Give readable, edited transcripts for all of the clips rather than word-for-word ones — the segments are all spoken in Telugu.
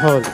Holy.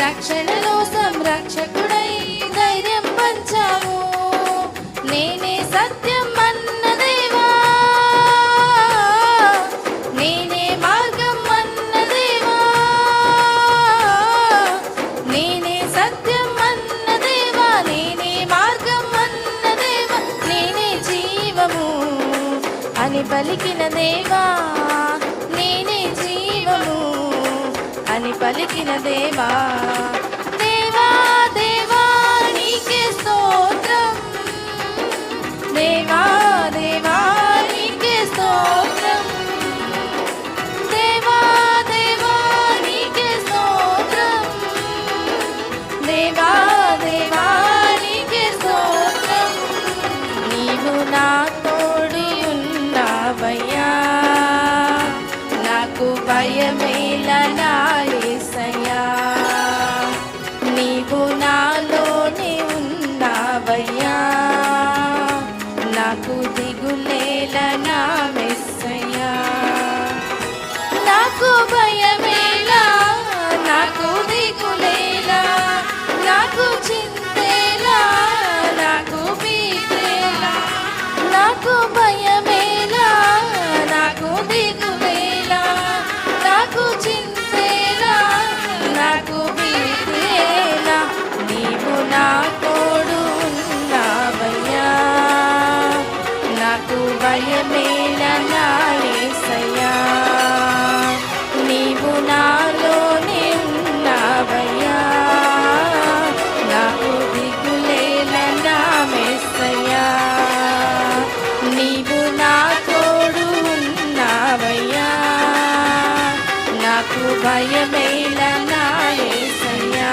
రక్షణలో సంరక్షకుడై ధైర్యం పంచావు. నేనే సత్యం అన్న దేవా, నేనే మార్గం అన్న దేవా, నేనే సత్యం అన్న దేవా, నేనే మార్గం అన్న దేవా, నేనే జీవము అని పలికిన దేవా, నేనే జీవము అని పలికిన దేవా. దేవా దేవా నీకే స్తోత్రం, దేవా దేవా నీకే స్తోత్రం, దేవా దేవా నీకే స్తోత్రం, దేవా దేవా నీకే స్తోత్రం. నీవు నా తోడి ఉన్నావయ్యా, నాకు భయమేలా నా యేసయ్యా. నీవు నాలోనే ఉన్నావయ్యా, నాకు దిగులేలా నా మెస్సయ్యా. నాకు భయమేలా, నాకు దిగులేలా, నాకు చింతేలా, నాకు భీతేలా. నాకు భయమేలా, నాకు దిగులేలా, నాకు చింతేలా, నాకు భీతేలా. నీవు నా తోడు ఉన్నావయ్యా, నాకు భయమేలా నా యేసయ్యా. నీవు నాలోనే ఉన్నావయ్యా, నాకు దిగులేలా నా మెస్సయ్యా. నీవు నా తోడు ఉన్నావయ్యా, నాకు భయమేలా నా యేసయ్యా.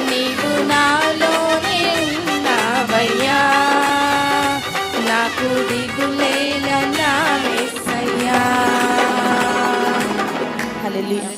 నీవు నాలోనే ఉన్నావయ్యా, నాకు దిగులేలా నా మెస్సయ్యా. హల్లెలూయా.